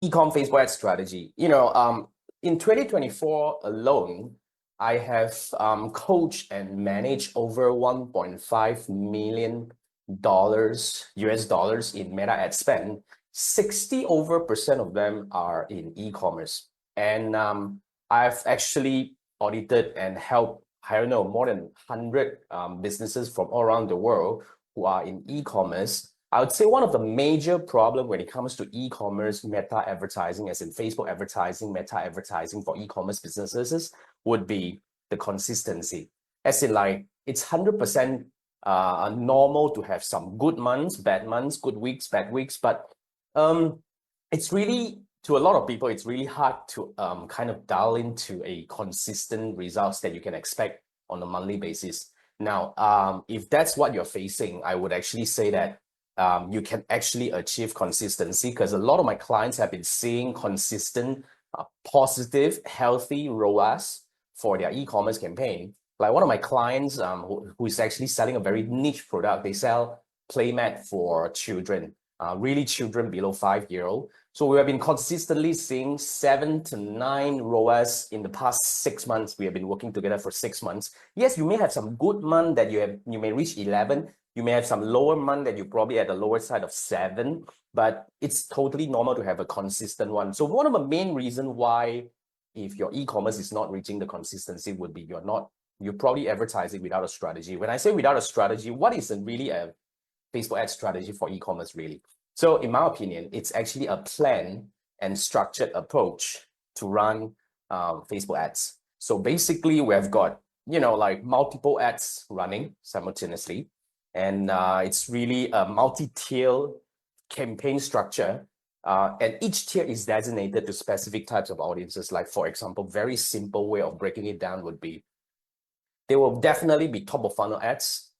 e-com Facebook ad strategy. In 2024 alone, I have coached and managed over $1.5 million US dollars in meta ad spend. 60% of them are in e-commerce. And I've actually audited and helped, I don't know, more than 100 businesses from all around the world who are in e-commerce. I would say one of the major problems when it comes to e-commerce meta advertising, as in Facebook advertising, meta advertising for e-commerce businesses, would be the consistency. As in, like, it's 100% normal to have some good months, bad months, good weeks, bad weeks, but it's really, to a lot of people, it's really hard to kind of dial into a consistent results that you can expect on a monthly basis. Now, if that's what you're facing, I would actually say that you can actually achieve consistency, because a lot of my clients have been seeing consistent, positive, healthy ROAS for their e-commerce campaign. Like one of my clients who is actually selling a very niche product, they sell playmat for children, really children below 5-year-old. So we have been consistently seeing 7 to 9 ROAS in the past 6 months. We have been working together for 6 months. Yes, you may have some good month that you may reach 11. You may have some lower month that you probably at the lower side of 7, but it's totally normal to have a consistent one. So one of the main reasons why, if your e-commerce is not reaching the consistency, would be you're probably advertising without a strategy. When I say without a strategy, what is really a Facebook ad strategy for e-commerce really? So in my opinion, it's actually a plan and structured approach to run Facebook ads. So basically we've got, like multiple ads running simultaneously. And it's really a multi-tier campaign structure. And each tier is designated to specific types of audiences. Like, for example, very simple way of breaking it down would be, there will definitely be top of funnel ads.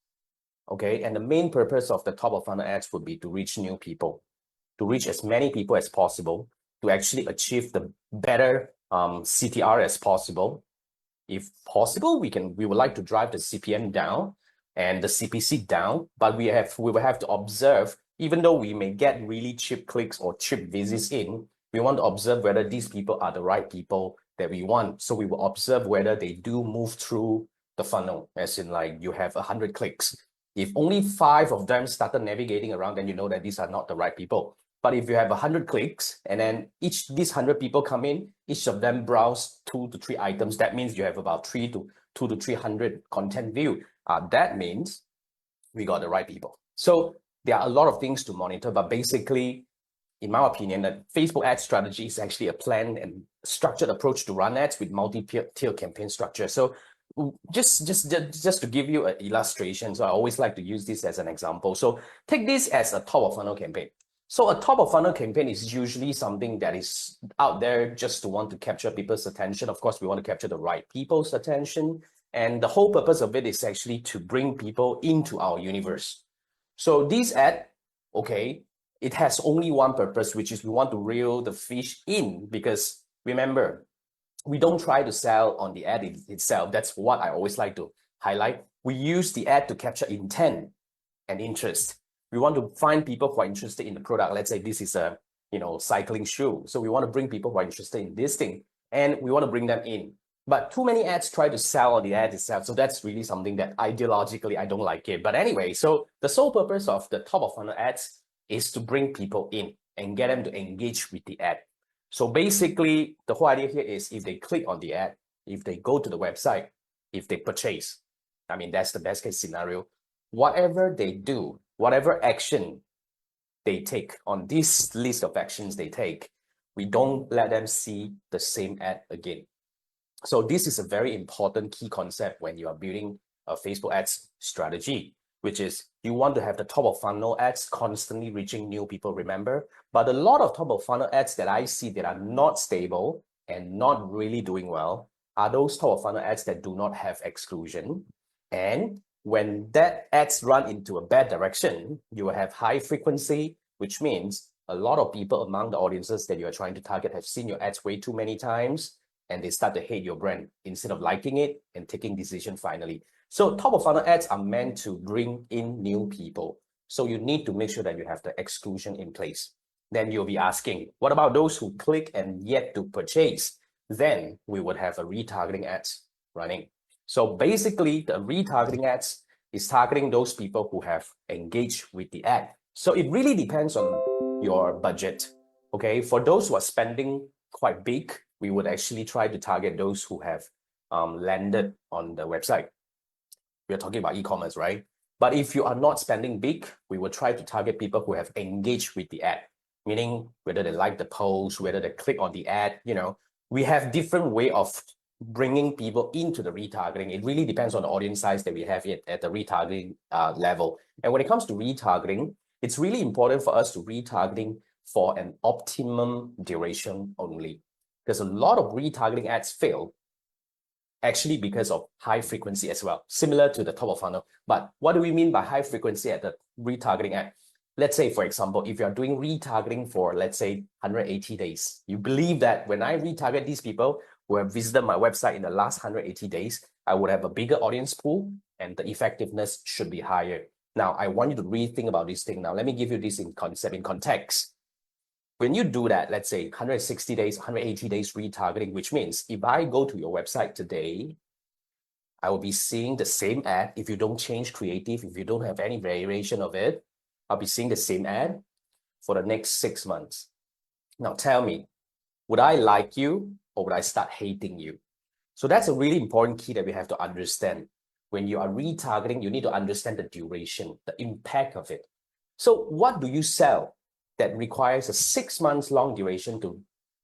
Okay, and the main purpose of the top of funnel ads would be to reach new people, to reach as many people as possible, to actually achieve the better CTR as possible. If possible, we would like to drive the CPM down and the CPC down, but we will have to observe, even though we may get really cheap clicks or cheap visits in, we want to observe whether these people are the right people that we want. So we will observe whether they do move through the funnel, as in, like, you have 100 clicks. If only 5 of them started navigating around, then you know that these are not the right people. But if you have 100 clicks and then these 100 people come in, each of them browse 2 to 3 items, that means you have about 2 to 300 content view. That means we got the right people. So there are a lot of things to monitor, but basically, in my opinion, that Facebook ad strategy is actually a planned and structured approach to run ads with multi-tier campaign structure. So just to give you an illustration, so I always like to use this as an example. So take this as a top of funnel campaign. So a top of funnel campaign is usually something that is out there just to want to capture people's attention. Of course, we want to capture the right people's attention. And the whole purpose of it is actually to bring people into our universe. So this ad, okay, it has only one purpose, which is we want to reel the fish in, because remember, we don't try to sell on the ad itself. That's what I always like to highlight. We use the ad to capture intent and interest. We want to find people who are interested in the product. Let's say this is a cycling shoe. So we want to bring people who are interested in this thing, and we want to bring them in. But too many ads try to sell on the ad itself. So that's really something that ideologically I don't like it. But anyway, so the sole purpose of the top of funnel ads is to bring people in and get them to engage with the ad. So basically, the whole idea here is if they click on the ad, if they go to the website, if they purchase, I mean, that's the best case scenario. Whatever they do, whatever action they take on this list of actions they take, we don't let them see the same ad again. So this is a very important key concept when you are building a Facebook ads strategy, which is you want to have the top of funnel ads constantly reaching new people, remember? But a lot of top of funnel ads that I see that are not stable and not really doing well are those top of funnel ads that do not have exclusion. And when that ads run into a bad direction, you will have high frequency, which means a lot of people among the audiences that you are trying to target have seen your ads way too many times, and they start to hate your brand instead of liking it and taking decision finally. So top of funnel ads are meant to bring in new people. So you need to make sure that you have the exclusion in place. Then you'll be asking, what about those who click and yet to purchase? Then we would have a retargeting ads running. So basically, the retargeting ads is targeting those people who have engaged with the ad. So it really depends on your budget. Okay, for those who are spending quite big, we would actually try to target those who have landed on the website. We're talking about e-commerce, right? But if you are not spending big, we will try to target people who have engaged with the ad, meaning whether they like the post, whether they click on the ad, we have different way of bringing people into the retargeting. It really depends on the audience size that we have at the retargeting level. And when it comes to retargeting, it's really important for us to retargeting for an optimum duration only. Because a lot of retargeting ads fail actually because of high frequency as well, similar to the top of funnel. But what do we mean by high frequency at the retargeting ad? Let's say, for example, if you're doing retargeting for, let's say, 180 days, you believe that when I retarget these people who have visited my website in the last 180 days, I would have a bigger audience pool and the effectiveness should be higher. Now, I want you to rethink about this thing. Now, let me give you this in context. When you do that, let's say 160 days, 180 days retargeting, which means if I go to your website today, I will be seeing the same ad. If you don't change creative, if you don't have any variation of it, I'll be seeing the same ad for the next 6 months. Now tell me, would I like you or would I start hating you? So that's a really important key that we have to understand. When you are retargeting, you need to understand the duration, the impact of it. So what do you sell that requires a 6 months long duration to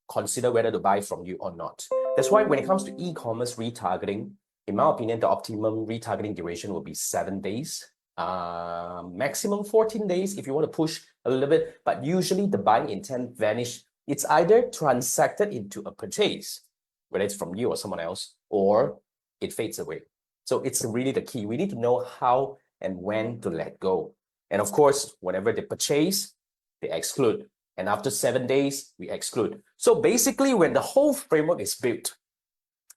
consider whether to buy from you or not? That's why when it comes to e-commerce retargeting, in my opinion, the optimum retargeting duration will be 7 days, maximum 14 days if you want to push a little bit, but usually the buying intent vanish. It's either transacted into a purchase, whether it's from you or someone else, or it fades away. So it's really the key. We need to know how and when to let go. And of course, whenever they purchase, they exclude. And after 7 days, we exclude. So basically, when the whole framework is built,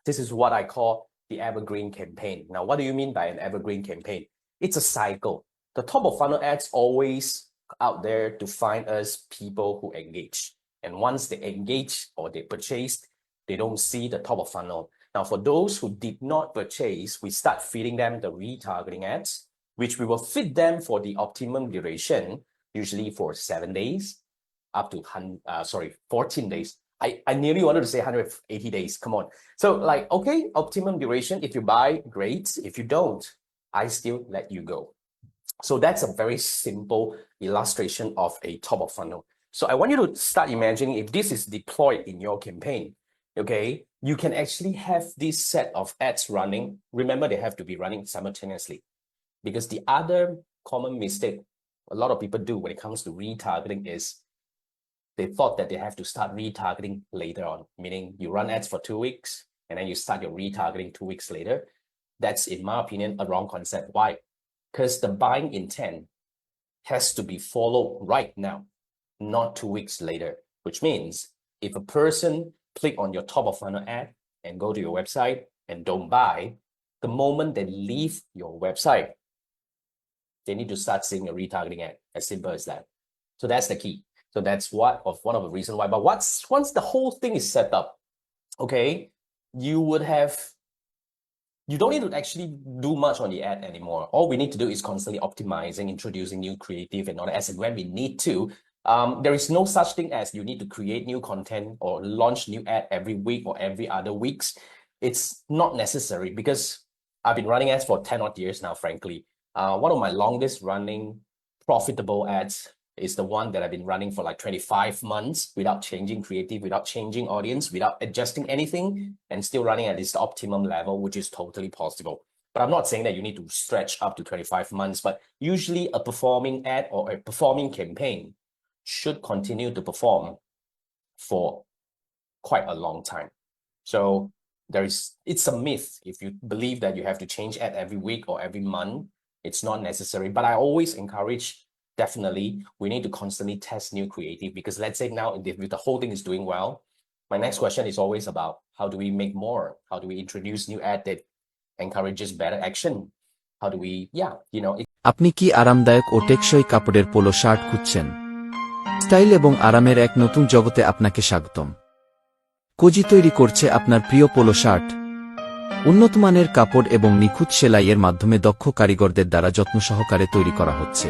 this is what I call the evergreen campaign. Now, what do you mean by an evergreen campaign? It's a cycle. The top of funnel ads always out there to find us people who engage. And once they engage or they purchase, they don't see the top of funnel. Now, for those who did not purchase, we start feeding them the retargeting ads, which we will feed them for the optimum duration, usually for 7 days, up to 14 days. I nearly wanted to say 180 days. Come on. So like, okay, optimum duration. If you buy, great. If you don't, I still let you go. So that's a very simple illustration of a top of funnel. So I want you to start imagining if this is deployed in your campaign, okay, you can actually have this set of ads running. Remember, they have to be running simultaneously, because the other common mistake a lot of people do when it comes to retargeting is they thought that they have to start retargeting later on, meaning you run ads for 2 weeks and then you start your retargeting 2 weeks later. That's, in my opinion, a wrong concept. Why? Because the buying intent has to be followed right now, not 2 weeks later, which means if a person click on your top of funnel ad and go to your website and don't buy, the moment they leave your website, they need to start seeing a retargeting ad, as simple as that. So that's the key. So that's one of the reasons why. But once the whole thing is set up, okay, you don't need to actually do much on the ad anymore. All we need to do is constantly optimizing, introducing new creative and all that as and when we need to. There is no such thing as you need to create new content or launch new ad every week or every other weeks. It's not necessary, because I've been running ads for 10 odd years now, frankly. One of my longest running profitable ads is the one that I've been running for like 25 months without changing creative, without changing audience, without adjusting anything, and still running at this optimum level, which is totally possible. But I'm not saying that you need to stretch up to 25 months, but usually a performing ad or a performing campaign should continue to perform for quite a long time. So it's a myth if you believe that you have to change ad every week or every month. It's not necessary. But I always encourage, definitely, we need to constantly test new creative, because let's say now if the whole thing is doing well, my next question is always about how do we make more? How do we introduce new ad that encourages better action? How do we, আপনি কি আরামদায়ক ও টেকসই কাপড়ের polo shirt খুঁজছেন? Style এবং আরামের এক নতুন জগতে আপনাকে স্বাগতম। কোজি তৈরি করছে আপনার প্রিয় পোলো শার্ট। উন্নতমানের কাপড় এবং নিখুঁত সেলাইয়ের মাধ্যমে দক্ষ কারিগরদের দ্বারা যত্ন সহকারে তৈরি করা হচ্ছে।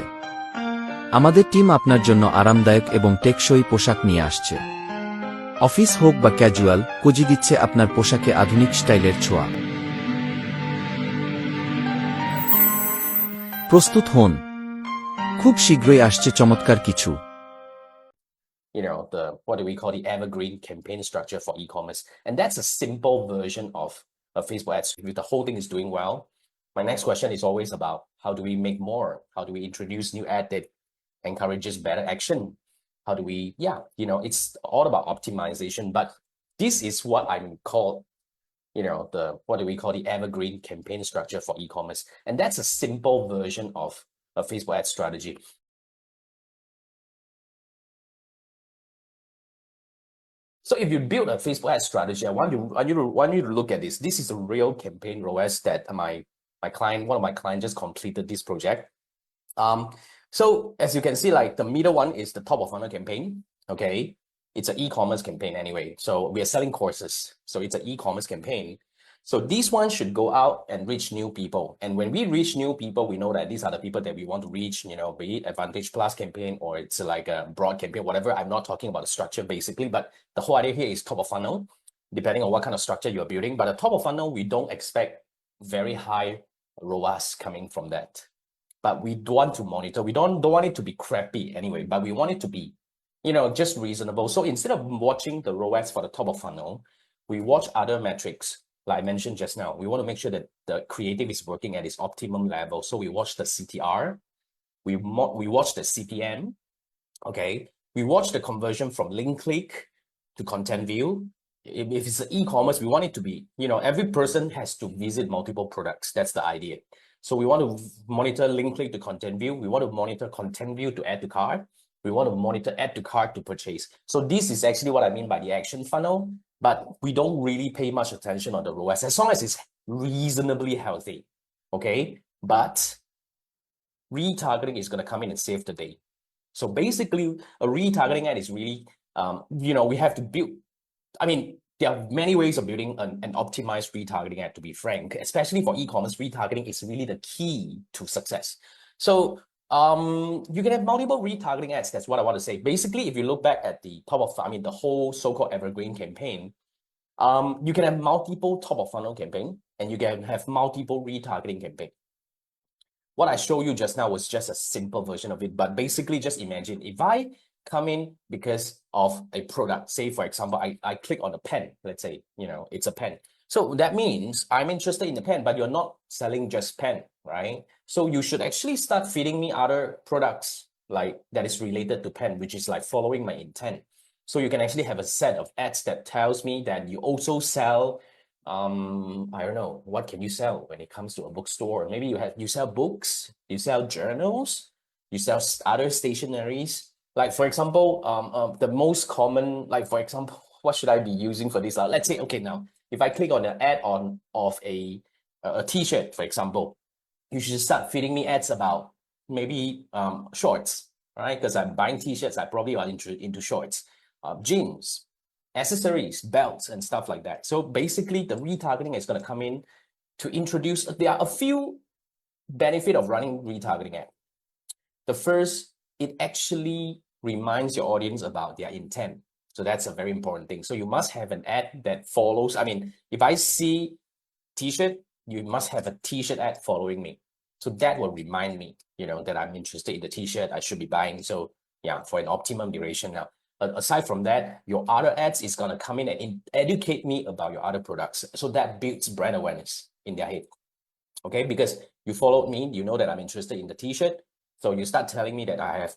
আমাদের টিম আপনার জন্য আরামদায়ক এবং টেকসই পোশাক নিয়ে আসছে। অফিস হোক বা ক্যাজুয়াল, কোজি দিচ্ছে আপনার পোশাকে আধুনিক স্টাইলের ছোঁয়া। প্রস্তুত হন, খুব শীঘ্রই আসছে চমৎকার কিছু। The what do we call the evergreen campaign structure for e-commerce, and that's a simple version of Facebook ads. If the whole thing is doing well, my next question is always about how do we make more? How do we introduce new ad that encourages better action? How do we, it's all about optimization. But this is what I'm called, the what do we call the evergreen campaign structure for e-commerce, and that's a simple version of a Facebook ad strategy. So if you build a Facebook ad strategy, I want you to look at this. This is a real campaign ROAS that my client, one of my clients just completed this project. So as you can see, like the middle one is the top of funnel campaign. Okay, it's an e-commerce campaign anyway. So we are selling courses. So it's an e-commerce campaign. So this one should go out and reach new people. And when we reach new people, we know that these are the people that we want to reach, be it Advantage Plus campaign or it's like a broad campaign, whatever. I'm not talking about the structure basically, but the whole idea here is top of funnel, depending on what kind of structure you're building. But the top of funnel, we don't expect very high ROAS coming from that. But we want to monitor. We don't want it to be crappy anyway, but we want it to be, just reasonable. So instead of watching the ROAS for the top of funnel, we watch other metrics. Like I mentioned just now, we want to make sure that the creative is working at its optimum level. So we watch the CTR, we watch the CPM, okay? We watch the conversion from link click to content view. If it's an e-commerce, we want it to be, every person has to visit multiple products. That's the idea. So we want to monitor link click to content view. We want to monitor content view to add to cart. We want to monitor add to cart to purchase. So this is actually what I mean by the action funnel, but we don't really pay much attention on the ROAS as long as it's reasonably healthy, okay? But retargeting is going to come in and save the day. So basically, a retargeting ad is really, we have to build. I mean, there are many ways of building an optimized retargeting ad, to be frank, especially for e-commerce. Retargeting is really the key to success. So you can have multiple retargeting ads. That's what I want to say. Basically, if you look back at the the whole so-called evergreen campaign, you can have multiple top of funnel campaign and you can have multiple retargeting campaign. What I showed you just now was just a simple version of it, but basically just imagine if I come in because of a product, say for example, I click on a pen, let's say, it's a pen. So that means I'm interested in the pen, but you're not selling just pen, right? So you should actually start feeding me other products like that is related to pen, which is like following my intent. So you can actually have a set of ads that tells me that you also sell I don't know, what can you sell when it comes to a bookstore? Maybe you sell books, you sell journals, you sell other stationaries. Like for example, the most common, like for example, what should I be using for this? Let's say, okay, now if I click on an ad of a t-shirt, for example, you should start feeding me ads about maybe shorts, right? Because I'm buying t-shirts, I probably are into shorts, jeans, accessories, belts, and stuff like that. So basically, the retargeting is going to come in to introduce. There are a few benefits of running retargeting ad. The first, it actually reminds your audience about their intent. So that's a very important thing. So you must have an ad that follows. I mean, if I see t-shirt, you must have a t-shirt ad following me. So that will remind me, that I'm interested in the t-shirt I should be buying. So yeah, for an optimum duration now. Aside from that, your other ads is going to come in and educate me about your other products. So that builds brand awareness in their head. Okay, because you followed me, you know that I'm interested in the t-shirt. So you start telling me that I have,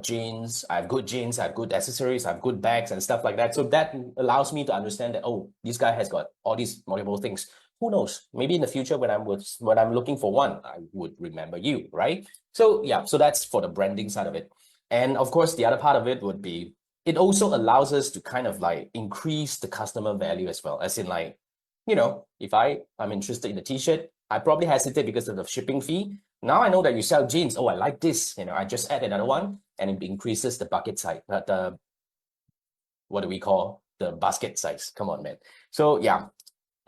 jeans, I have good jeans, I have good accessories, I have good bags and stuff like that. So that allows me to understand that, oh, this guy has got all these multiple things. Who knows? Maybe in the future when I'm looking for one, I would remember you, right? So yeah, so that's for the branding side of it. And of course, the other part of it would be, it also allows us to kind of like increase the customer value as well. As in like, if I'm interested in the t-shirt, I probably hesitate because of the shipping fee. Now I know that you sell jeans. Oh, I like this. I just add another one and it increases the bucket size. What do we call the basket size? Come on, man. So yeah.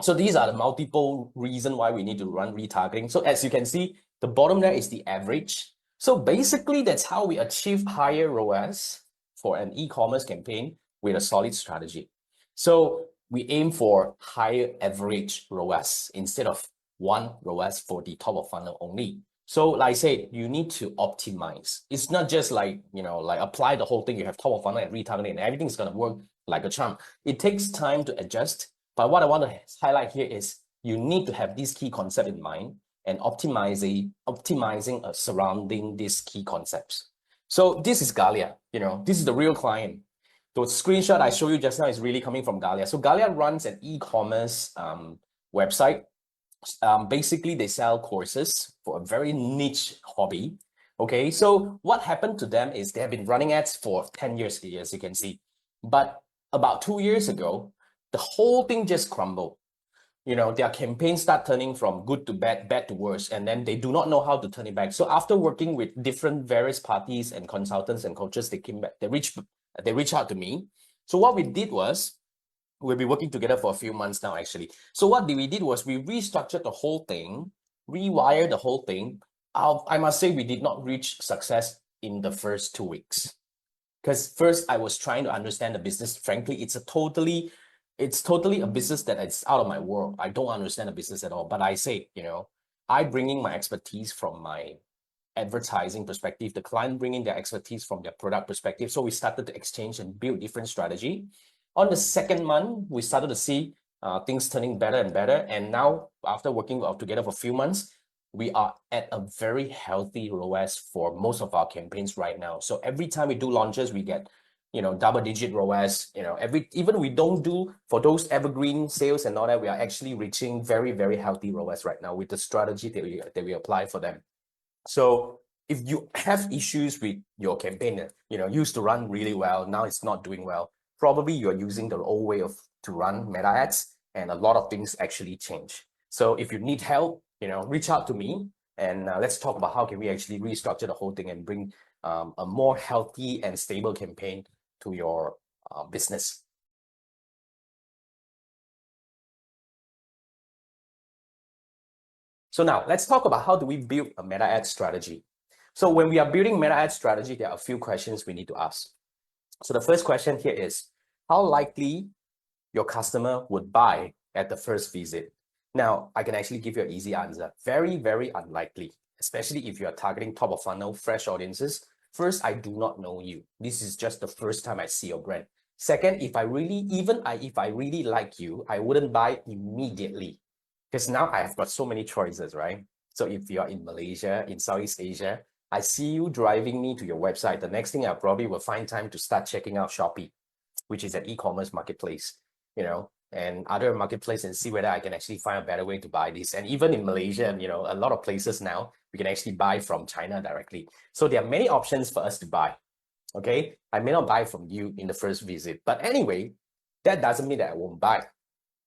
So these are the multiple reasons why we need to run retargeting. So as you can see, the bottom there is the average. So basically, that's how we achieve higher ROAS for an e-commerce campaign with a solid strategy. So we aim for higher average ROAS instead of one ROAS for the top of funnel only. So like I said, you need to optimize. It's not just like apply the whole thing. You have top of funnel and retargeting and everything's going to work like a charm. It takes time to adjust. But what I want to highlight here is you need to have this key concept in mind and optimizing surrounding these key concepts. So this is Galia, this is the real client. The screenshot I show you just now is really coming from Galia. So Galia runs an e-commerce website. Basically, they sell courses for a very niche hobby. Okay, so what happened to them is they have been running ads for 10 years, as you can see. But about 2 years ago, the whole thing just crumbled. Their campaigns start turning from good to bad, bad to worse, and then they do not know how to turn it back. So after working with different various parties and consultants and coaches, they came back, they reached out to me. So what we did was, we'll be working together for a few months now, actually. So what we did was we restructured the whole thing, rewired the whole thing. I must say we did not reach success in the first 2 weeks. Because first I was trying to understand the business. Frankly, it's totally a business that is out of my world. I don't understand the business at all. But I say, I bringing my expertise from my advertising perspective, the client bringing their expertise from their product perspective. So we started to exchange and build different strategy. On the second month, we started to see things turning better and better. And now, after working together for a few months, we are at a very healthy ROAS for most of our campaigns right now. So every time we do launches, we get, double-digit ROAS. Even we don't do for those evergreen sales and all that, we are actually reaching very, very healthy ROAS right now with the strategy that we apply for them. So if you have issues with your campaign, used to run really well, now it's not doing well, probably you're using the old way to run meta ads, and a lot of things actually change. So if you need help, reach out to me, and let's talk about how can we actually restructure the whole thing and bring a more healthy and stable campaign to your business. So now let's talk about how do we build a meta ad strategy. So when we are building meta ad strategy, there are a few questions we need to ask. So the first question here is, how likely your customer would buy at the first visit? Now, I can actually give you an easy answer. Very, very unlikely, especially if you are targeting top of funnel, fresh audiences. First, I do not know you. This is just the first time I see your brand. Second, if I really like you, I wouldn't buy immediately, because now I have got so many choices, right? So if you're in Malaysia, in Southeast Asia, I see you driving me to your website. The next thing I probably will find time to start checking out Shopee, which is an e-commerce marketplace, and other marketplace, and see whether I can actually find a better way to buy this. And even in Malaysia, a lot of places now, we can actually buy from China directly. So there are many options for us to buy, okay? I may not buy from you in the first visit, but anyway, that doesn't mean that I won't buy.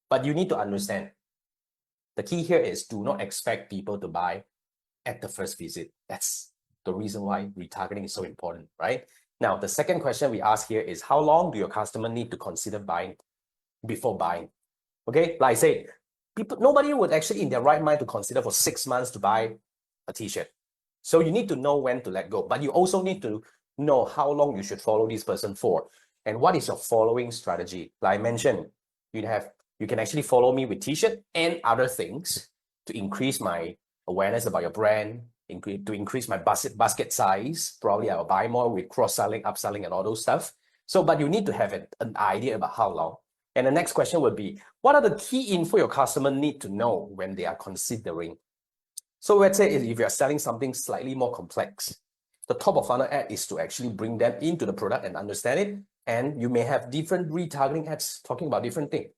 But you need to understand, the key here is do not expect people to buy at the first visit. That's the reason why retargeting is so important, right? Now, the second question we ask here is, how long do your customer need to consider buying before buying? Okay, like I said, nobody would actually in their right mind to consider for 6 months to buy a t-shirt. So you need to know when to let go, but you also need to know how long you should follow this person for, and what is your following strategy. Like I mentioned, you can actually follow me with t-shirt and other things to increase my awareness about your brand, to increase my basket size. Probably I'll buy more with cross-selling, upselling, and all those stuff. So, but you need to have an idea about how long. And the next question would be, what are the key info your customer need to know when they are considering? So let's say if you're selling something slightly more complex, the top of funnel ad is to actually bring them into the product and understand it. And you may have different retargeting ads talking about different things.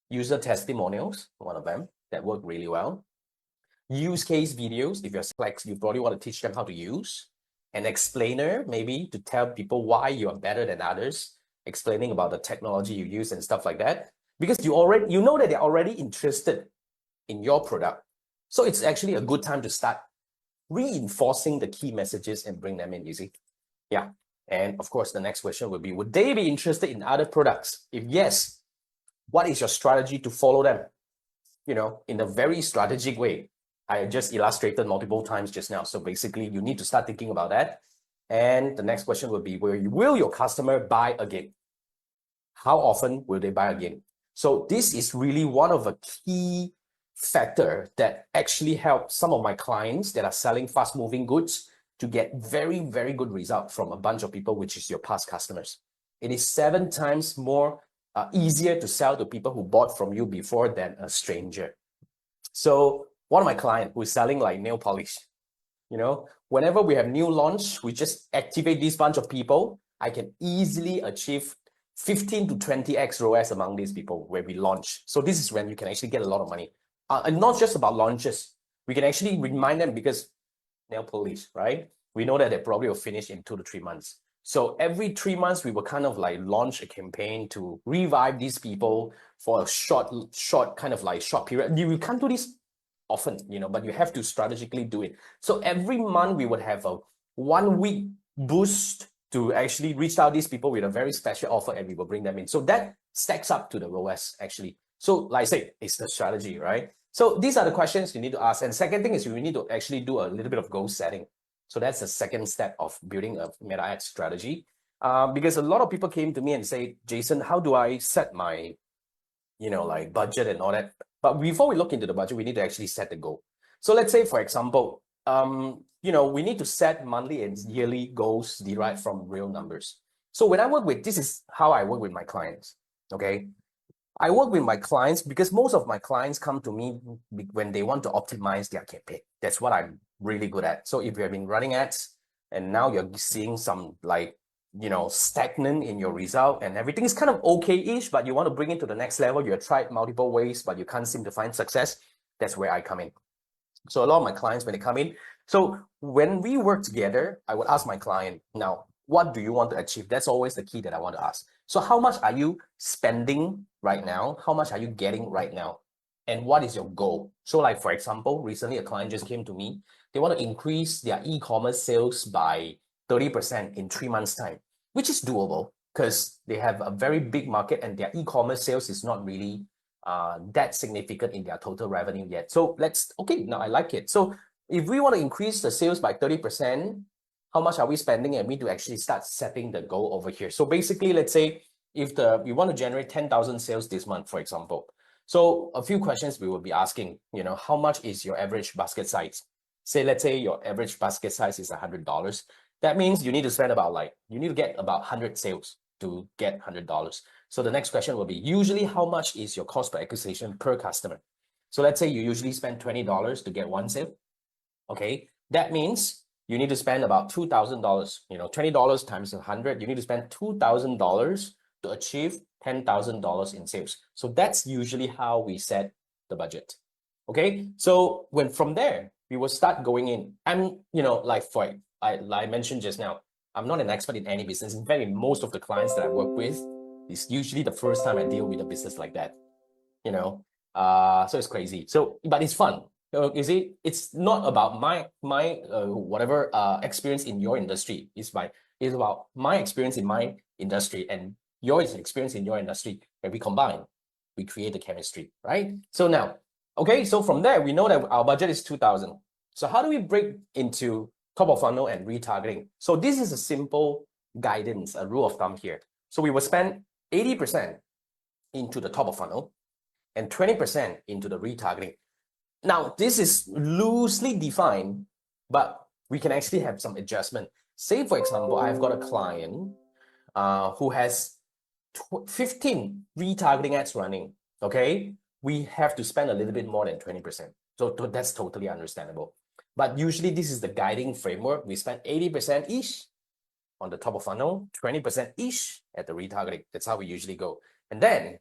User testimonials, one of them, that work really well. Use case videos, if you're complex, you probably want to teach them how to use. An explainer, maybe to tell people why you are better than others, explaining about the technology you use and stuff like that. Because you know that they're already interested in your product. So it's actually a good time to start reinforcing the key messages and bring them in, you see? Yeah. And of course, the next question would be, would they be interested in other products? If yes, what is your strategy to follow them? You know, in a very strategic way. I just illustrated multiple times just now. So basically, you need to start thinking about that. And the next question would be, will your customer buy again? How often will they buy again? So this is really one of the key factor that actually helps some of my clients that are selling fast-moving goods to get very, very good result from a bunch of people, which is your past customers. It is 7 times more easier to sell to people who bought from you before than a stranger. So one of my clients who is selling like nail polish, you know, whenever we have new launch, we just activate this bunch of people. I can easily achieve 15 to 20x ROAS among these people where we launch. So this is when you can actually get a lot of money. And not just about launches. We can actually remind them because nail polish, right? We know that they probably will finish in 2 to 3 months. So every 3 months, we will kind of like launch a campaign to revive these people for a short kind of like short period. You can't do this often, you know, but you have to strategically do it. So every month we would have a 1 week boost to actually reach out these people with a very special offer and we will bring them in. So that stacks up to the ROAS actually. So like I say, it's the strategy, right? So these are the questions you need to ask. And second thing is you need to actually do a little bit of goal setting. So that's the second step of building a meta ad strategy. Because a lot of people came to me and say, Jason, how do I set my, you know, like budget and all that? But before we look into the budget, we need to actually set the goal. So let's say, for example, you know, we need to set monthly and yearly goals derived from real numbers. So when I work with, this is how I work with my clients, okay? I work with my clients because most of my clients come to me when they want to optimize their campaign. That's what I'm really good at. So if you have been running ads and now you're seeing some like, you know, stagnant in your result and everything is kind of okay-ish, but you want to bring it to the next level, you have tried multiple ways, but you can't seem to find success, that's where I come in. So a lot of my clients, when they come in, so when we work together, I would ask my client, now, what do you want to achieve? That's always the key that I want to ask. So how much are you spending right now? How much are you getting right now? And what is your goal? So like, for example, recently a client just came to me. They want to increase their e-commerce sales by 30% in 3 months' time, which is doable because they have a very big market and their e-commerce sales is not really that significant in their total revenue yet. So okay, now I like it. So if we want to increase the sales by 30%, how much are we spending? And we need to actually start setting the goal over here. So basically, let's say if we want to generate 10,000 sales this month, for example. So a few questions we will be asking, you know, how much is your average basket size? Say, let's say your average basket size is $100. That means you need to spend about you need to get about 100 sales to get $100. So the next question will be, usually how much is your cost per acquisition per customer? So let's say you usually spend $20 to get 1 sale. Okay, that means you need to spend about $2,000, you know, $20 times 100, you need to spend $2,000 to achieve $10,000 in sales. So that's usually how we set the budget. Okay, so from there, we will start going in. And, you know, like I mentioned just now, I'm not an expert in any business. In fact, most of the clients that I work with, it's usually the first time I deal with a business like that, you know. So it's crazy. So, but it's fun. You see, it's not about my whatever experience in your industry. It's about my experience in my industry and your experience in your industry. When we combine, we create the chemistry, right? So now, okay, so from there, we know that our budget is 2,000. So how do we break into top of funnel and retargeting? So this is a simple guidance, a rule of thumb here. So we will spend 80% into the top of funnel and 20% into the retargeting. Now, this is loosely defined, but we can actually have some adjustment. Say, for example, I've got a client who has 15 retargeting ads running, okay? We have to spend a little bit more than 20%. So that's totally understandable. But usually this is the guiding framework. We spend 80%-ish on the top of funnel, 20%-ish at the retargeting. That's how we usually go. And then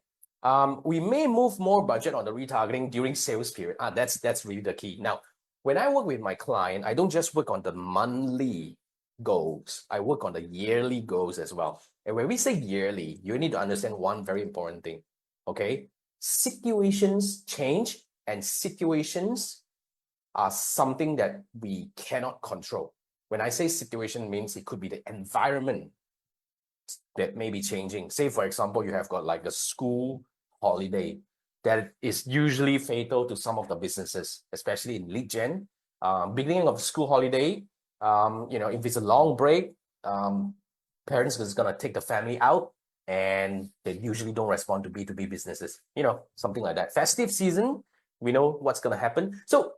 we may move more budget on the retargeting during sales period. That's really the key. Now, when I work with my client, I don't just work on the monthly goals. I work on the yearly goals as well. And when we say yearly, you need to understand one very important thing, okay? Situations change and situations are something that we cannot control. When I say situation means it could be the environment that may be changing. Say, for example, you have got like a school holiday that is usually fatal to some of the businesses, especially in lead gen. Beginning of school holiday, if it's a long break, parents is going to take the family out and they usually don't respond to B2B businesses, something like that. Festive season, we know what's going to happen. So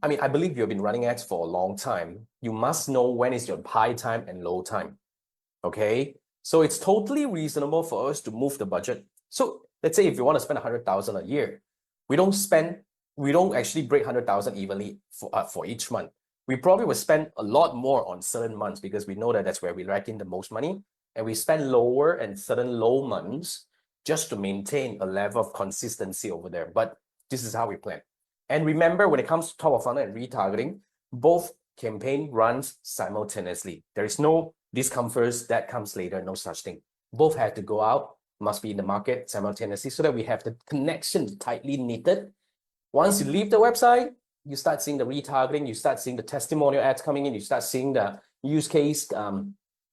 I believe you've been running ads for a long time. You must know when is your high time and low time. Okay, so it's totally reasonable for us to move the budget. So let's say if you want to spend 100,000 a year, we don't actually break 100,000 evenly for each month. We probably will spend a lot more on certain months because we know that that's where we rack in the most money, and we spend lower and certain low months just to maintain a level of consistency over there. But this is how we plan. And remember, when it comes to top of funnel and retargeting, both campaign runs simultaneously. There is no this comes first, that comes later, no such thing. Both have to go out, must be in the market simultaneously so that we have the connection tightly knitted. Once you leave the website, you start seeing the retargeting, you start seeing the testimonial ads coming in, you start seeing the use case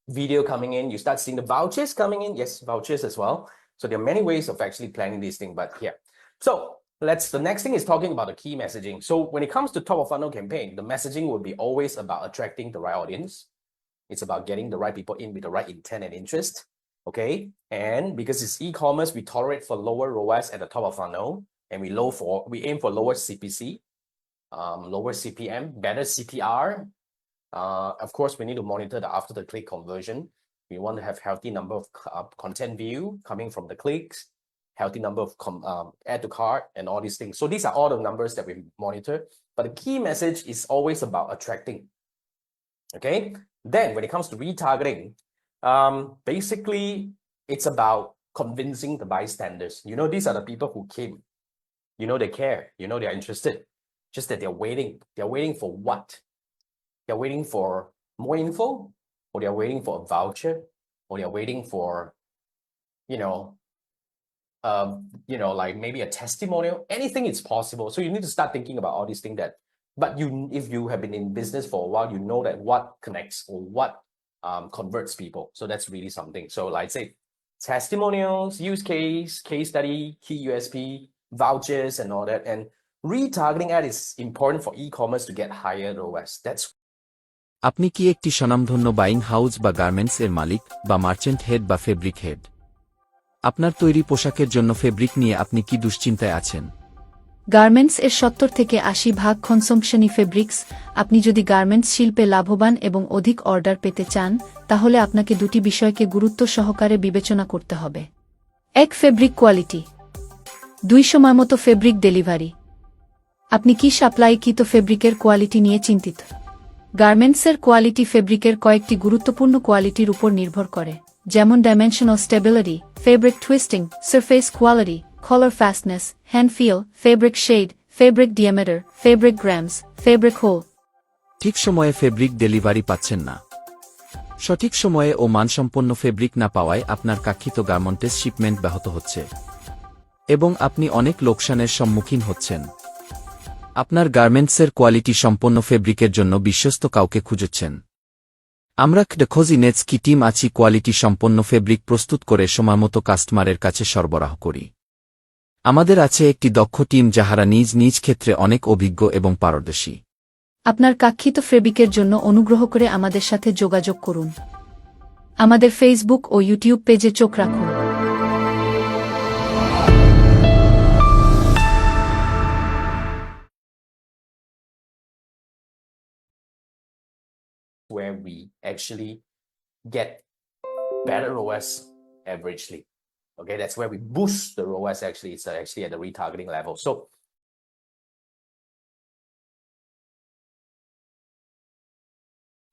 video coming in, you start seeing the vouchers coming in. Yes, vouchers as well. So there are many ways of actually planning this thing, but yeah. So the next thing is talking about the key messaging. So when it comes to top of funnel campaign, the messaging will be always about attracting the right audience. It's about getting the right people in with the right intent and interest, okay? And because it's e-commerce, we tolerate for lower ROAS at the top of funnel, and we aim for lower CPC, lower CPM, better CTR. Of course, we need to monitor the after the click conversion. We want to have healthy number of content view coming from the clicks, healthy number of add to cart, and all these things. So these are all the numbers that we monitor. But the key message is always about attracting. Okay. Then when it comes to retargeting, basically it's about convincing the bystanders. These are the people who came. They care. They're interested. Just that they're waiting. They're waiting for what? They're waiting for more info, or they're waiting for a voucher, or they're waiting for, like maybe a testimonial. Anything is possible. So you need to start thinking about all these things but if you have been in business for a while, you know that what connects or what converts people. So that's really something. So like say testimonials, use case study, key USP, vouchers, and all that. And retargeting ad is important for e-commerce to get higher ROAS. That's আপনি কি একটি স্বনামধন্য buying house বা garments এর মালিক বা merchant head বা fabric head? আপনার তৈরি পোশাকের জন্য ফেব্রিক নিয়ে আপনি কি দুশ্চিন্তায় আছেন? গার্মেন্টস এর ৭০ থেকে ৮০% কনসাম্পশনই ফেব্রিক্স। আপনি যদি গার্মেন্টস শিল্পে লাভবান এবং অধিক অর্ডার পেতে চান, তাহলে আপনাকে দুটি বিষয়কে গুরুত্ব সহকারে বিবেচনা করতে হবে। ১. Fabric quality. ২. সময়মতো ফেব্রিক ডেলিভারি। আপনি কি সাপ্লাইকৃত ফেব্রিকের কোয়ালিটি নিয়ে চিন্তিত? গার্মেন্টসের কোয়ালিটি ফেব্রিকের কয়েকটি গুরুত্বপূর্ণ কোয়ালিটির উপর নির্ভর করে, যেমন dimensional stability, fabric twisting, surface quality, color fastness, hand feel, fabric shade, fabric diameter, fabric grams, fabric hole. ঠিক সময়ে ফেব্রিক ডেলিভারি পাচ্ছেন না। সঠিক সময়ে ও মানসম্পন্ন ফেব্রিক না পাওয়ায় আপনার কাঙ্ক্ষিত গার্মেন্টস শিপমেন্ট ব্যাহত হচ্ছে এবং আপনি অনেক লোকসানের সম্মুখীন হচ্ছেন। আপনার গার্মেন্টসের কোয়ালিটি সম্পন্ন ফেব্রিকের জন্য বিশ্বস্ত কাউকে খুঁজছেন। আমরা খোঁজিনেটস কি টিম আছি কোয়ালিটি সম্পন্ন ফেব্রিক প্রস্তুত করে সময়মতো কাস্টমারের কাছে সরবরাহ করি। আমাদের আছে একটি দক্ষ টিম যাহারা নিজ নিজ ক্ষেত্রে অনেক অভিজ্ঞ এবং পারদর্শী। আপনার কাঙ্ক্ষিত ফেব্রিকের জন্য অনুগ্রহ করে আমাদের সাথে যোগাযোগ করুন। আমাদের ফেসবুক ও ইউটিউব পেজে চোখ রাখুন। where we actually get better ROAS averagely. Okay, that's where we boost the ROAS actually. It's actually at the retargeting level. So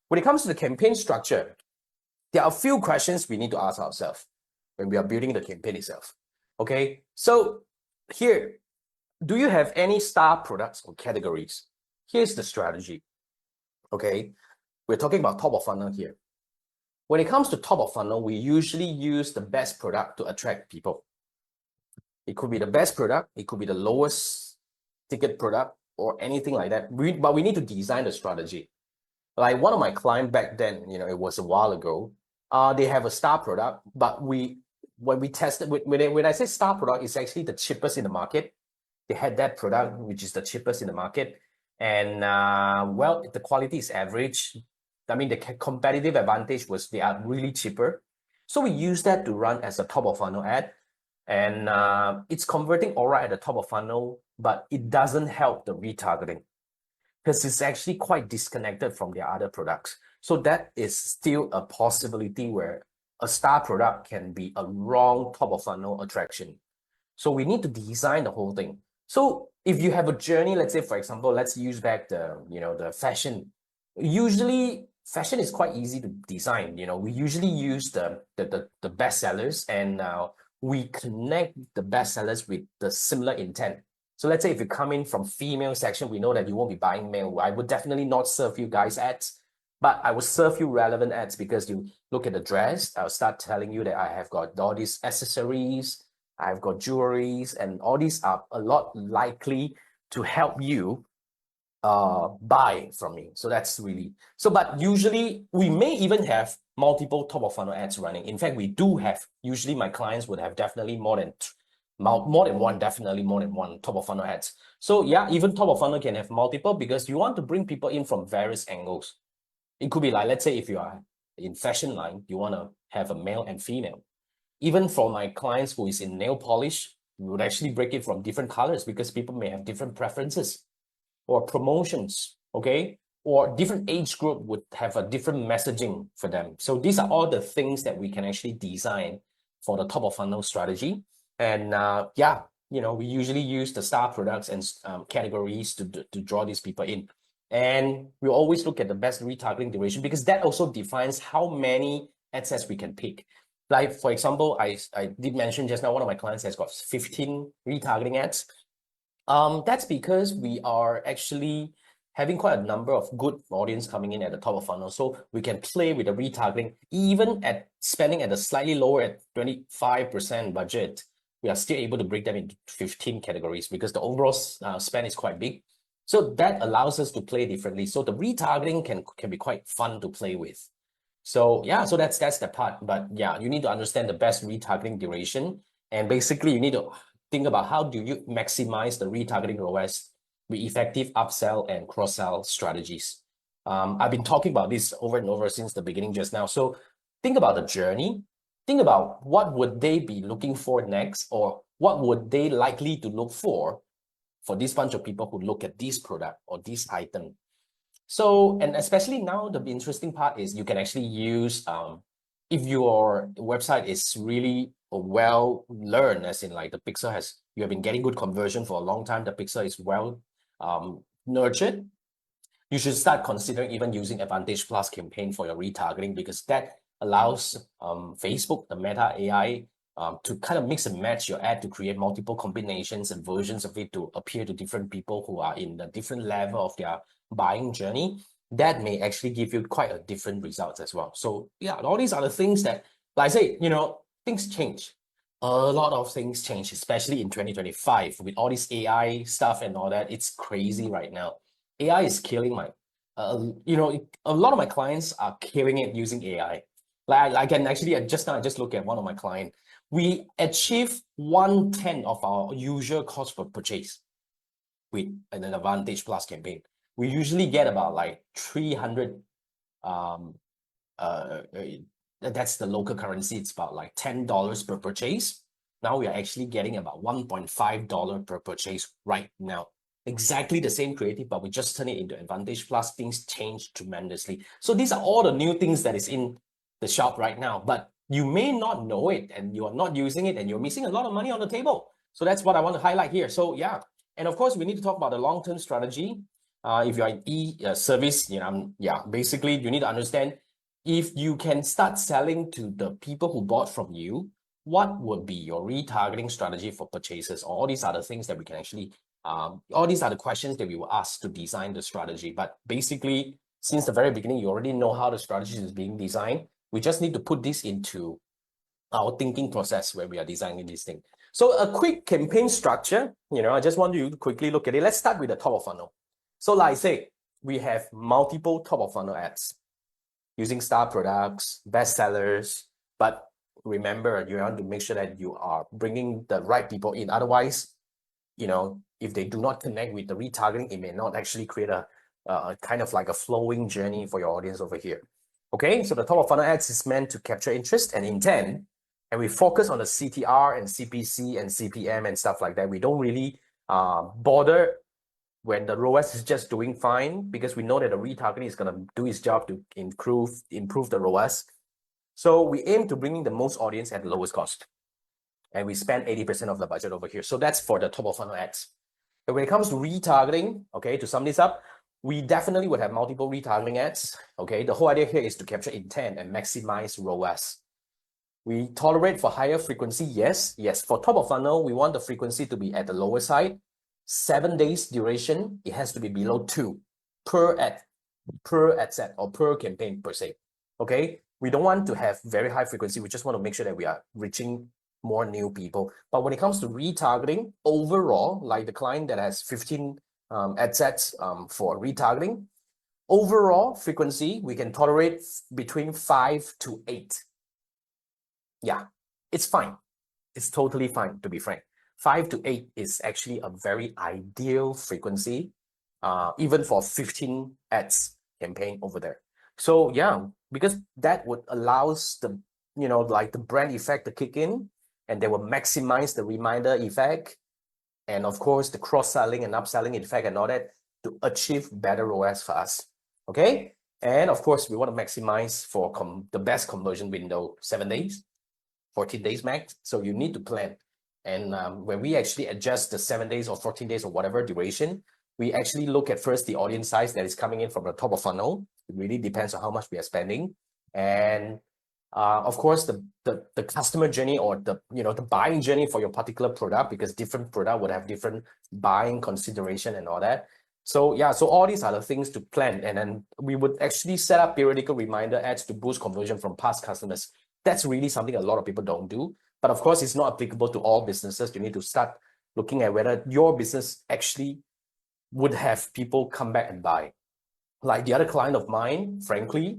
when it comes to the campaign structure, there are a few questions we need to ask ourselves when we are building the campaign itself. Okay, so here, do you have any star products or categories? Here's the strategy. Okay, we're talking about top of funnel here. When it comes to top of funnel, we usually use the best product to attract people. It could be the best product, it could be the lowest ticket product, or anything like that. But we need to design the strategy. Like one of my clients back then, it was a while ago. They have a star product, but when we tested, when I say star product, it's actually the cheapest in the market. They had that product, which is the cheapest in the market. And well, the quality is average. I mean, the competitive advantage was they are really cheaper. So we use that to run as a top of funnel ad. And it's converting all right at the top of funnel, but it doesn't help the retargeting because it's actually quite disconnected from their other products. So that is still a possibility where a star product can be a wrong top of funnel attraction. So we need to design the whole thing. So if you have a journey, let's say, for example, let's use back the fashion. Usually fashion is quite easy to design. We usually use the best sellers, and we connect the best sellers with the similar intent. So let's say if you come in from female section, we know that you won't be buying male. I would definitely not serve you guys ads, but I will serve you relevant ads because you look at the dress. I'll start telling you that I have got all these accessories, I've got jewelries, and all these are a lot likely to help you buy from me. So that's really so. But usually we may even have multiple top of funnel ads running. In fact, we do have. Usually, my clients would have definitely more than one, definitely more than one top of funnel ads. So yeah, even top of funnel can have multiple because you want to bring people in from various angles. It could be like, let's say if you are in fashion line, you want to have a male and female. Even for my clients who is in nail polish, we would actually break it from different colors because people may have different preferences or promotions, okay? Or different age group would have a different messaging for them. So these are all the things that we can actually design for the top of funnel strategy. And yeah, we usually use the star products and categories to draw these people in. And we always look at the best retargeting duration because that also defines how many ad sets we can pick. Like, for example, I did mention just now, one of my clients has got 15 retargeting ads. That's because we are actually having quite a number of good audience coming in at the top of funnel. So we can play with the retargeting, even at spending at a slightly lower at 25% budget, we are still able to break them into 15 categories because the overall spend is quite big. So that allows us to play differently. So the retargeting can be quite fun to play with. So yeah, so that's the part. But yeah, you need to understand the best retargeting duration. And basically you need to think about how do you maximize the retargeting ROAS with effective upsell and cross-sell strategies. I've been talking about this over and over since the beginning just now. So think about the journey. Think about what would they be looking for next, or what would they likely to look for this bunch of people who look at this product or this item. So, and especially now, the interesting part is you can actually use, if your website is really well learned, as in like the pixel you have been getting good conversion for a long time, the pixel is well nurtured, you should start considering even using Advantage Plus campaign for your retargeting because that allows Facebook, the Meta AI, to kind of mix and match your ad to create multiple combinations and versions of it to appear to different people who are in a different level of their buying journey. That may actually give you quite a different results as well. So yeah, all these are the things that, like I say, things change. A lot of things change, especially in 2025 with all this AI stuff and all that. It's crazy right now. AI is killing a lot of my clients are killing it using AI. Like I can actually, just now I just look at one of my clients. We achieve 1/10 of our usual cost per purchase with an Advantage Plus campaign. We usually get about like 300, that's the local currency. It's about like $10 per purchase. Now we are actually getting about $1.5 per purchase right now. Exactly the same creative, but we just turn it into Advantage Plus. Things change tremendously. So these are all the new things that is in the shop right now, but you may not know it and you are not using it and you're missing a lot of money on the table. So that's what I want to highlight here. So yeah, and of course we need to talk about the long-term strategy. If you're in service, basically you need to understand if you can start selling to the people who bought from you, what would be your retargeting strategy for purchases? All these are the things that we can actually, all these are the questions that we will ask to design the strategy. But basically, since the very beginning, you already know how the strategy is being designed. We just need to put this into our thinking process where we are designing this thing. So a quick campaign structure, I just want you to quickly look at it. Let's start with the top of funnel. So like I say, we have multiple top of funnel ads using star products, bestsellers, but remember, you want to make sure that you are bringing the right people in. Otherwise, if they do not connect with the retargeting, it may not actually create a kind of like a flowing journey for your audience over here. Okay, so the top of funnel ads is meant to capture interest and intent, and we focus on the CTR and CPC and CPM and stuff like that. We don't really bother when the ROAS is just doing fine, because we know that the retargeting is going to do its job to improve the ROAS. So we aim to bring in the most audience at the lowest cost. And we spend 80% of the budget over here. So that's for the top of funnel ads. But when it comes to retargeting, okay, to sum this up, we definitely would have multiple retargeting ads. Okay, the whole idea here is to capture intent and maximize ROAS. We tolerate for higher frequency, yes. For top of funnel, we want the frequency to be at the lower side. 7 days duration, it has to be below 2 per ad set or per campaign per se. Okay, we don't want to have very high frequency. We just want to make sure that we are reaching more new people. But when it comes to retargeting overall, like the client that has 15 ad sets for retargeting, overall frequency, we can tolerate between 5 to 8. Yeah, it's fine. It's totally fine, to be frank. 5 to 8 is actually a very ideal frequency, even for 15 ads campaign over there. So yeah, because that would allows the, like the brand effect to kick in, and they will maximize the reminder effect, and of course the cross-selling and upselling effect and all that to achieve better ROAS for us. Okay, and of course we want to maximize for the best conversion window, 7 days, 14 days max. So you need to plan. And when we actually adjust the 7 days or 14 days or whatever duration, we actually look at first the audience size that is coming in from the top of funnel. It really depends on how much we are spending. And of course, the customer journey or the buying journey for your particular product, because different product would have different buying consideration and all that. So yeah, so all these are the things to plan. And then we would actually set up periodical reminder ads to boost conversion from past customers. That's really something a lot of people don't do. But of course, it's not applicable to all businesses. You need to start looking at whether your business actually would have people come back and buy. Like the other client of mine, frankly,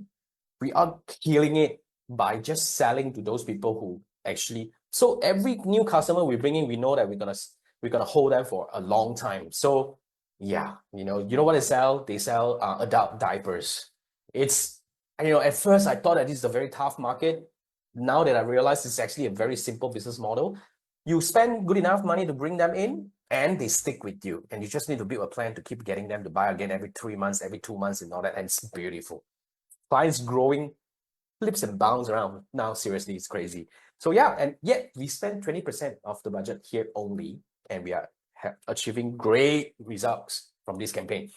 we are killing it by just selling to those people who actually, so every new customer we bring in, we know that we're gonna hold them for a long time. So yeah, you know what they sell? They sell adult diapers. It's, at first I thought that this is a very tough market. Now that I realize it's actually a very simple business model. You spend good enough money to bring them in, and they stick with you. And you just need to build a plan to keep getting them to buy again every 3 months, every 2 months and all that. And it's beautiful. Clients growing leaps and bounds around. Now, seriously, it's crazy. So yeah, and yet we spend 20% of the budget here only, and we are achieving great results from this campaign.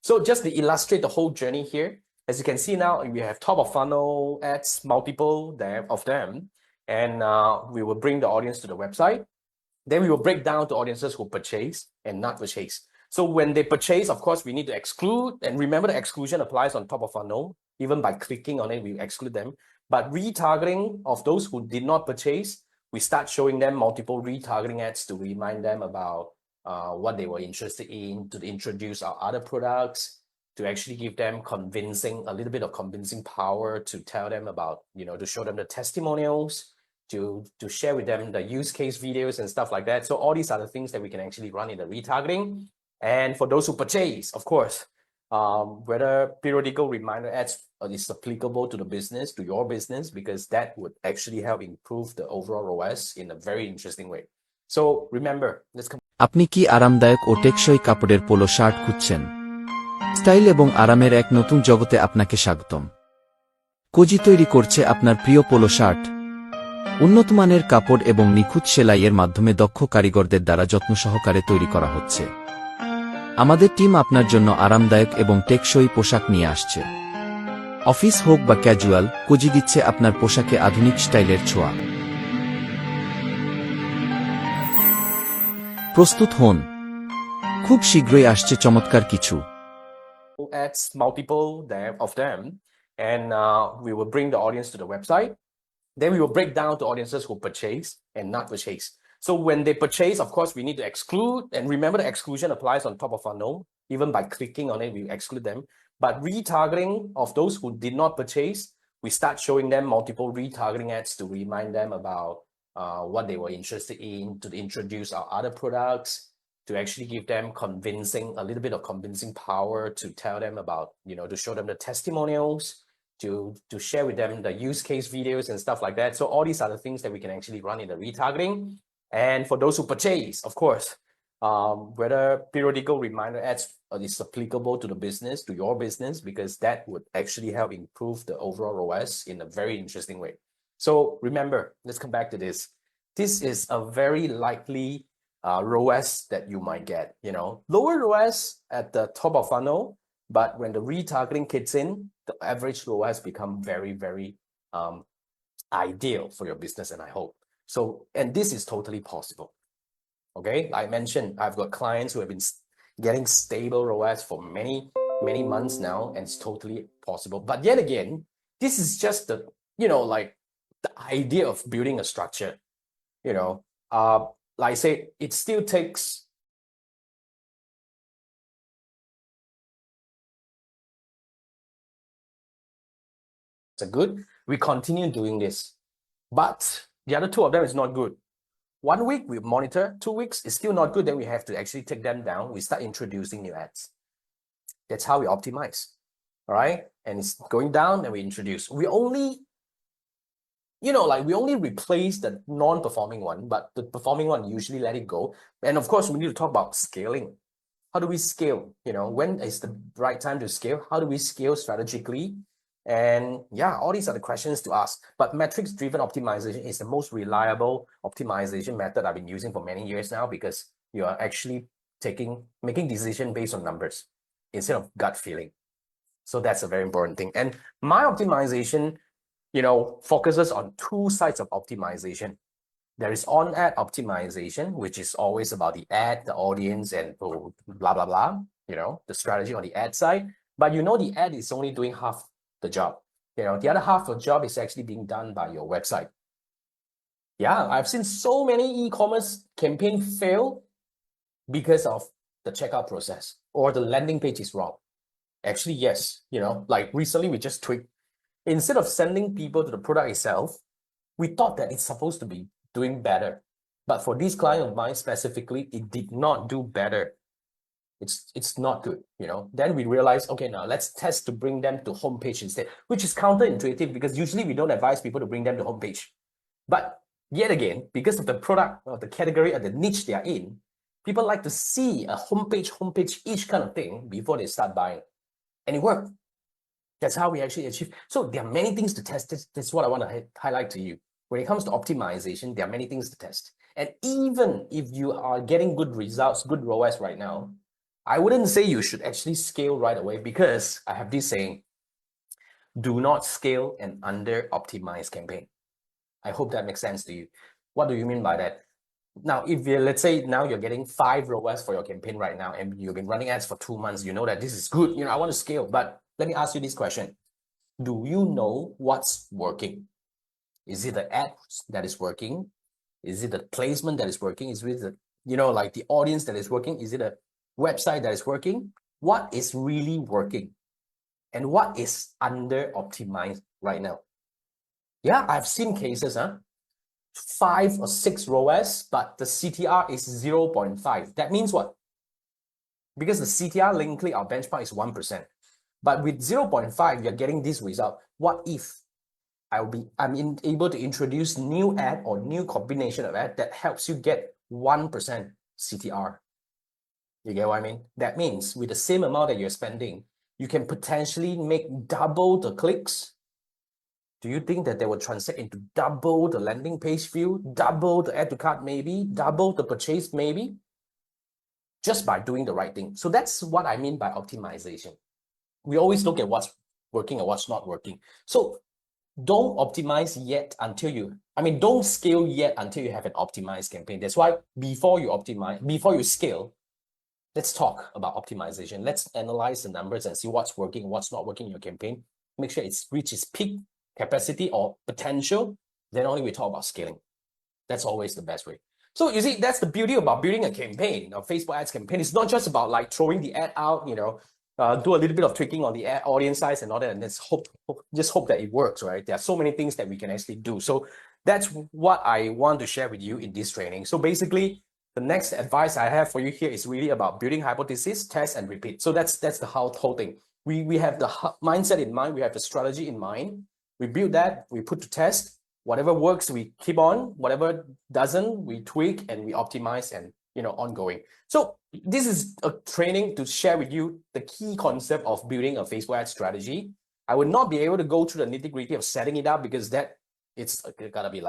So just to illustrate the whole journey here, as you can see now, we have top of funnel ads, multiple of them, and we will bring the audience to the website. Then we will break down to audiences who purchase and not purchase. So when they purchase, of course, we need to exclude, and remember the exclusion applies on top of funnel. Even by clicking on it, we exclude them. But retargeting of those who did not purchase, we start showing them multiple retargeting ads to remind them about what they were interested in, to introduce our other products, to actually give them a little bit of convincing power, to tell them about, to show them the testimonials, to share with them the use case videos and stuff like that. So all these are the things that we can actually run in the retargeting. And for those who purchase, of course, whether periodical reminder ads is applicable to the business, to your business, because that would actually help improve the overall ROAS in a very interesting way. So remember, let's come. আপনি কি আরামদায়ক ও টেকসই কাপড়ের polo shirt খুঁজছেন? Style এবং আরামের এক নতুন জগতে আপনাকে স্বাগতম। কোজি তৈরি করছে আপনার প্রিয় পোলো শার্ট। উন্নত মানের কাপড় এবং নিখুঁত সেলাইয়ের মাধ্যমে দক্ষ কারিগরদের দ্বারা যত্ন সহকারে তৈরি করা হচ্ছে। আমাদের টিম আপনার জন্য আরামদায়ক এবং টেকসই পোশাক নিয়ে আসছে। অফিস হোক বা ক্যাজুয়াল, কোজি দিচ্ছে আপনার পোশাকে আধুনিক স্টাইলের ছোঁয়া। প্রস্তুত হন, খুব শীঘ্রই আসছে চমৎকার কিছু। Ads, multiple of them, and we will bring the audience to the website. Then we will break down to audiences who purchase and not purchase. So when they purchase, of course, we need to exclude. And remember, the exclusion applies on top of funnel. Even by clicking on it, we exclude them. But retargeting of those who did not purchase, we start showing them multiple retargeting ads to remind them about what they were interested in, to introduce our other products, to actually give them a little bit of convincing power, to tell them about, to show them the testimonials, to share with them the use case videos and stuff like that. So all these are the things that we can actually run in the retargeting. And for those who purchase, of course, whether periodical reminder ads is applicable to the business, to your business, because that would actually help improve the overall ROAS in a very interesting way. So remember, let's come back to this. This is a very likely ROAS that you might get, lower ROAS at the top of funnel, but when the retargeting kicks in, the average ROAS become very, very ideal for your business, and I hope. So, and this is totally possible. Okay, like I mentioned, I've got clients who have been getting stable ROAS for many, many months now, and it's totally possible. But yet again, this is just the, like the idea of building a structure, like I say, it still takes good. We continue doing this, but the other two of them is not good. 1 week we monitor, 2 weeks is still not good, then we have to actually take them down. We start introducing new ads. That's how we optimize. All right, and it's going down, and we introduce. We only, we only replace the non-performing one, but the performing one usually let it go. And of course, we need to talk about scaling. How do we scale? When is the right time to scale? How do we scale strategically? And yeah, all these are the questions to ask. But metrics-driven optimization is the most reliable optimization method I've been using for many years now, because you are actually making decision based on numbers instead of gut feeling. So that's a very important thing. And my optimization, focuses on two sides of optimization. There is on-ad optimization, which is always about the ad, the audience, and blah, blah, blah, the strategy on the ad side. But the ad is only doing half the job. The other half of the job is actually being done by your website. Yeah, I've seen so many e-commerce campaign fail because of the checkout process or the landing page is wrong. Actually, yes, like recently we just tweaked. Instead of sending people to the product itself, we thought that it's supposed to be doing better. But for this client of mine specifically, it did not do better. It's not good, Then we realized, okay, now let's test to bring them to homepage instead, which is counterintuitive because usually we don't advise people to bring them to homepage. But yet again, because of the product or the category or the niche they are in, people like to see a homepage-ish kind of thing before they start buying. And it worked. That's how we actually achieve. So there are many things to test. That's what I want to highlight to you. When it comes to optimization, there are many things to test. And even if you are getting good results, good ROAS right now, I wouldn't say you should actually scale right away, because I have this saying, do not scale an under-optimized campaign. I hope that makes sense to you. What do you mean by that? Now, if let's say now you're getting 5 ROAS for your campaign right now, and you've been running ads for 2 months, you know that this is good, I want to scale. But let me ask you this question. Do you know what's working? Is it the ad that is working? Is it the placement that is working? Is it the, like the audience that is working? Is it a website that is working? What is really working? And what is under optimized right now? Yeah, I've seen cases, 5 or 6 ROAS, but the CTR is 0.5. That means what? Because the CTR linkly, our benchmark is 1%. But with 0.5, you're getting this result. What if I'm able to introduce new ad or new combination of ad that helps you get 1% CTR? You get what I mean? That means with the same amount that you're spending, you can potentially make double the clicks. Do you think that they will translate into double the landing page view, double the add to cart maybe, double the purchase maybe? Just by doing the right thing. So that's what I mean by optimization. We always look at what's working and what's not working. So don't optimize yet don't scale yet until you have an optimized campaign. That's why before you scale, let's talk about optimization. Let's analyze the numbers and see what's working, what's not working in your campaign. make sure it's reached its peak capacity or potential, then only we talk about scaling. That's always the best way. So you see, that's the beauty about building a campaign, a Facebook ads campaign. It's not just about like throwing the ad out, do a little bit of tweaking on the ad audience size and all that, and just hope that it works, right? There are so many things that we can actually do. So that's what I want to share with you in this training. So basically, the next advice I have for you here is really about building hypothesis, test, and repeat. So that's the whole thing. We have the mindset in mind, we have the strategy in mind. We build that, we put to test. Whatever works, we keep on. Whatever doesn't, we tweak and we optimize and ongoing. So this is a training to share with you the key concept of building a Facebook ad strategy. I would not be able to go through the nitty-gritty of setting it up because it's gotta be like